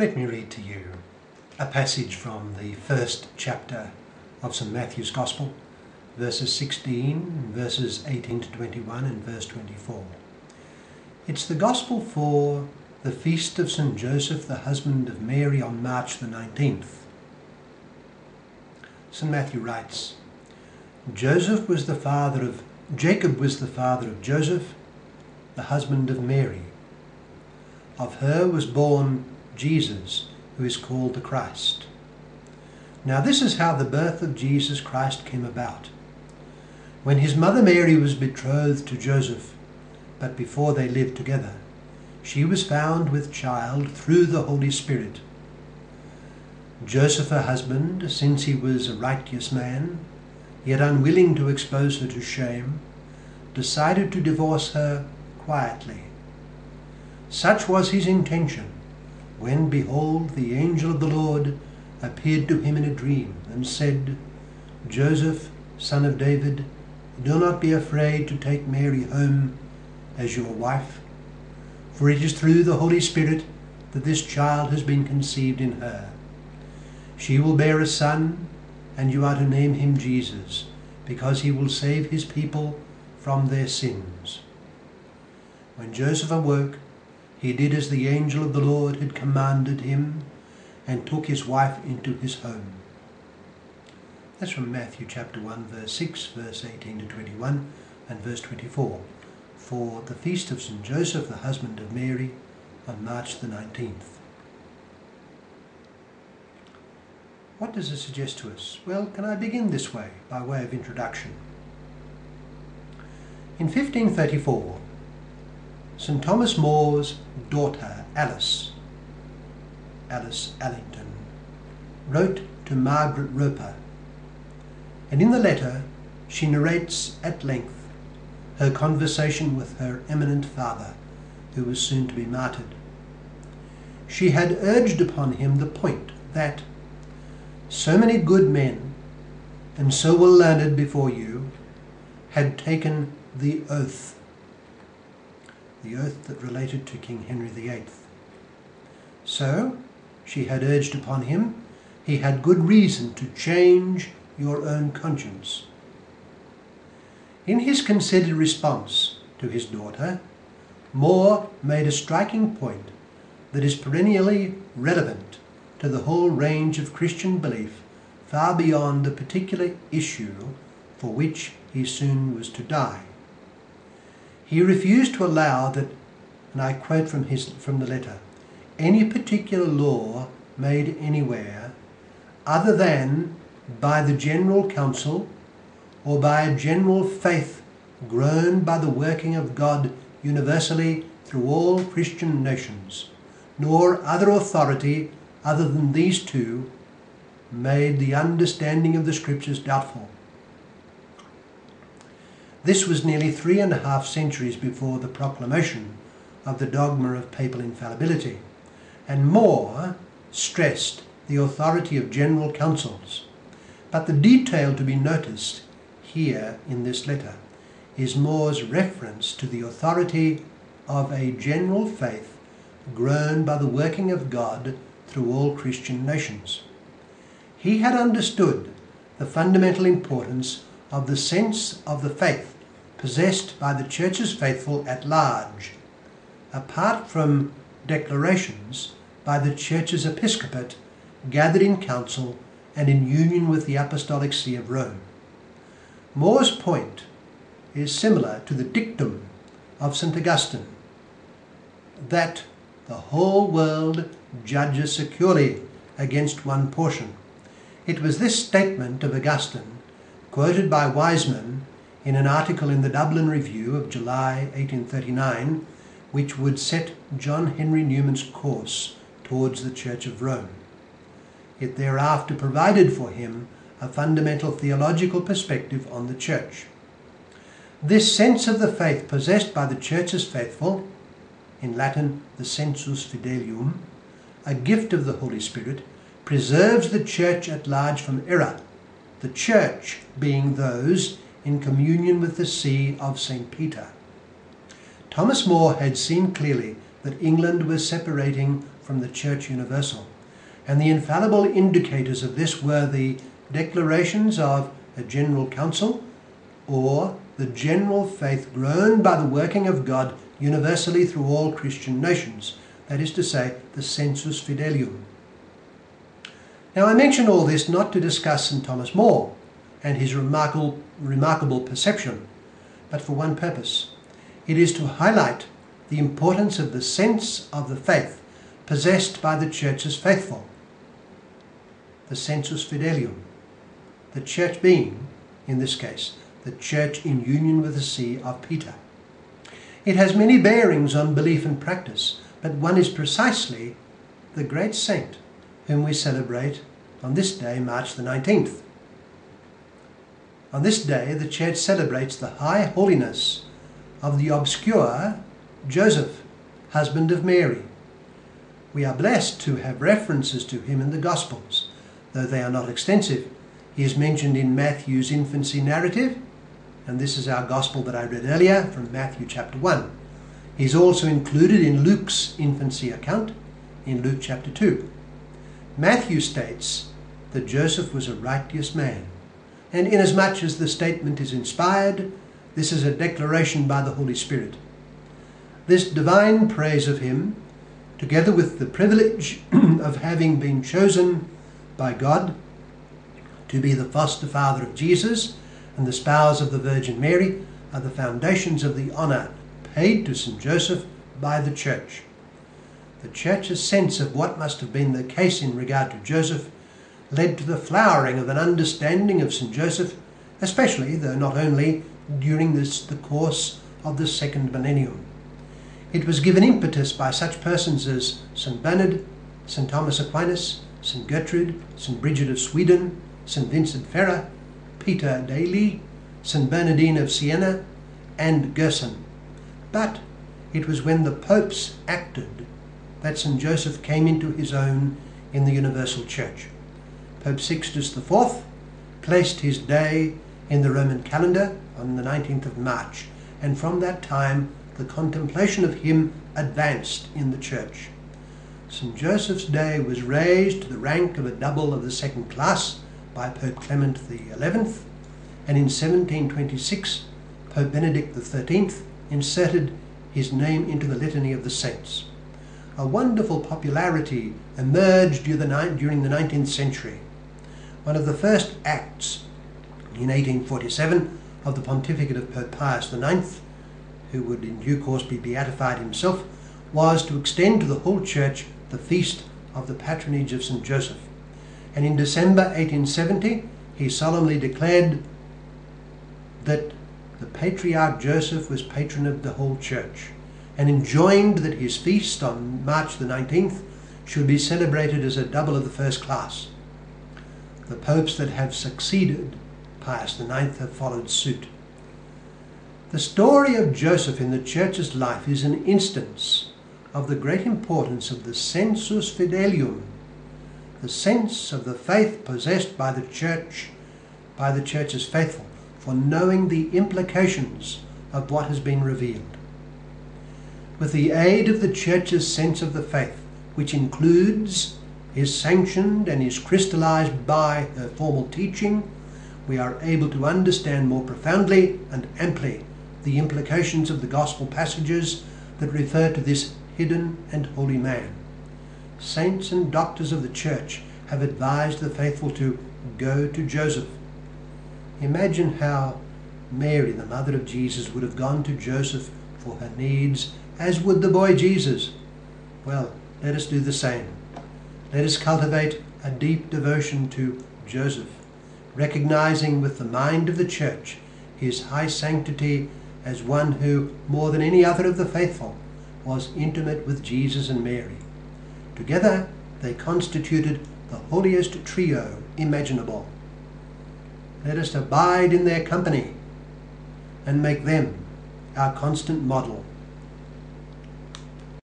Let me read to you a passage from the first chapter of St. Matthew's Gospel, verses 16, verses 18 to 21 and verse 24. It's the Gospel for the feast of St. Joseph, the husband of Mary, on March the 19th. St. Matthew writes, Jacob was the father of Joseph, the husband of Mary. Of her was born Jesus, who is called the Christ. Now this is how the birth of Jesus Christ came about. When his mother Mary was betrothed to Joseph, but before they lived together, she was found with child through the Holy Spirit. Joseph, her husband, since he was a righteous man, yet unwilling to expose her to shame, decided to divorce her quietly. Such was his intention, when, behold, the angel of the Lord appeared to him in a dream, and said, Joseph, son of David, do not be afraid to take Mary home as your wife, for it is through the Holy Spirit that this child has been conceived in her. She will bear a son, and you are to name him Jesus, because he will save his people from their sins. When Joseph awoke, he did as the angel of the Lord had commanded him, and took his wife into his home. That's from Matthew chapter 1, verse 6, verse 18 to 21, and verse 24, for the feast of St. Joseph, the husband of Mary, on March the 19th. What does it suggest to us? Well, can I begin this way, by way of introduction? In 1534, St. Thomas More's daughter, Alice Allington, wrote to Margaret Roper, and in the letter she narrates at length her conversation with her eminent father, who was soon to be martyred. She had urged upon him the point that so many good men, and so well learned before you, had taken the oath that related to King Henry VIII. So, she had urged upon him, he had good reason to change your own conscience. In his considered response to his daughter, More made a striking point that is perennially relevant to the whole range of Christian belief, far beyond the particular issue for which he soon was to die. He refused to allow that, and I quote from the letter, any particular law made anywhere other than by the general council or by a general faith grown by the working of God universally through all Christian nations, nor other authority other than these two, made the understanding of the Scriptures doubtful. This was nearly 3.5 centuries before the proclamation of the dogma of papal infallibility, and More stressed the authority of general councils. But the detail to be noticed here in this letter is More's reference to the authority of a general faith grown by the working of God through all Christian nations. He had understood the fundamental importance of the sense of the faith possessed by the Church's faithful at large, apart from declarations by the Church's episcopate gathered in council and in union with the Apostolic See of Rome. More's point is similar to the dictum of St. Augustine, that the whole world judges securely against one portion. It was this statement of Augustine, quoted by Wiseman in an article in the Dublin Review of July 1839, which would set John Henry Newman's course towards the Church of Rome. It thereafter provided for him a fundamental theological perspective on the Church. This sense of the faith possessed by the Church's faithful, in Latin the sensus fidelium, a gift of the Holy Spirit, preserves the Church at large from error, the Church being those in communion with the See of St. Peter. Thomas More had seen clearly that England was separating from the Church Universal, and the infallible indicators of this were the declarations of a general council, or the general faith grown by the working of God universally through all Christian nations, that is to say, the sensus fidelium. Now I mention all this not to discuss St. Thomas More and his remarkable perception, but for one purpose. It is to highlight the importance of the sense of the faith possessed by the Church's faithful, the sensus fidelium, the Church being, in this case, the Church in union with the See of Peter. It has many bearings on belief and practice, but one is precisely the great saint whom we celebrate on this day, March the 19th. On this day, the Church celebrates the high holiness of the obscure Joseph, husband of Mary. We are blessed to have references to him in the Gospels, though they are not extensive. He is mentioned in Matthew's infancy narrative, and this is our Gospel that I read earlier from Matthew chapter 1. He is also included in Luke's infancy account in Luke chapter 2. Matthew states that Joseph was a righteous man, and inasmuch as the statement is inspired, this is a declaration by the Holy Spirit. This divine praise of him, together with the privilege of having been chosen by God to be the foster father of Jesus and the spouse of the Virgin Mary, are the foundations of the honour paid to St. Joseph by the Church. The Church's sense of what must have been the case in regard to Joseph led to the flowering of an understanding of St. Joseph, especially, though not only, during the course of the second millennium. It was given impetus by such persons as St. Bernard, St. Thomas Aquinas, St. Gertrude, St. Bridget of Sweden, St. Vincent Ferrer, Peter Daly, St. Bernardine of Siena, and Gerson. But it was when the popes acted that St. Joseph came into his own in the Universal Church. Pope Sixtus IV placed his day in the Roman calendar on the 19th of March, and from that time the contemplation of him advanced in the Church. St. Joseph's Day was raised to the rank of a double of the second class by Pope Clement XI, and in 1726 Pope Benedict XIII inserted his name into the Litany of the Saints. A wonderful popularity emerged during the 19th century. One of the first acts in 1847 of the pontificate of Pope Pius IX, who would in due course be beatified himself, was to extend to the whole Church the feast of the patronage of St. Joseph. And in December 1870 he solemnly declared that the Patriarch Joseph was patron of the whole Church, and enjoined that his feast on March the 19th should be celebrated as a double of the first class. The popes that have succeeded Pius IX have followed suit. The story of Joseph in the Church's life is an instance of the great importance of the sensus fidelium, the sense of the faith possessed by the Church's faithful, for knowing the implications of what has been revealed. With the aid of the Church's sense of the faith, which includes, is sanctioned and is crystallized by her formal teaching, we are able to understand more profoundly and amply the implications of the Gospel passages that refer to this hidden and holy man. Saints and doctors of the Church have advised the faithful to go to Joseph. Imagine how Mary, the mother of Jesus, would have gone to Joseph for her needs, as would the boy Jesus. Well, let us do the same. Let us cultivate a deep devotion to Joseph, recognizing with the mind of the Church his high sanctity as one who, more than any other of the faithful, was intimate with Jesus and Mary. Together they constituted the holiest trio imaginable. Let us abide in their company and make them our constant model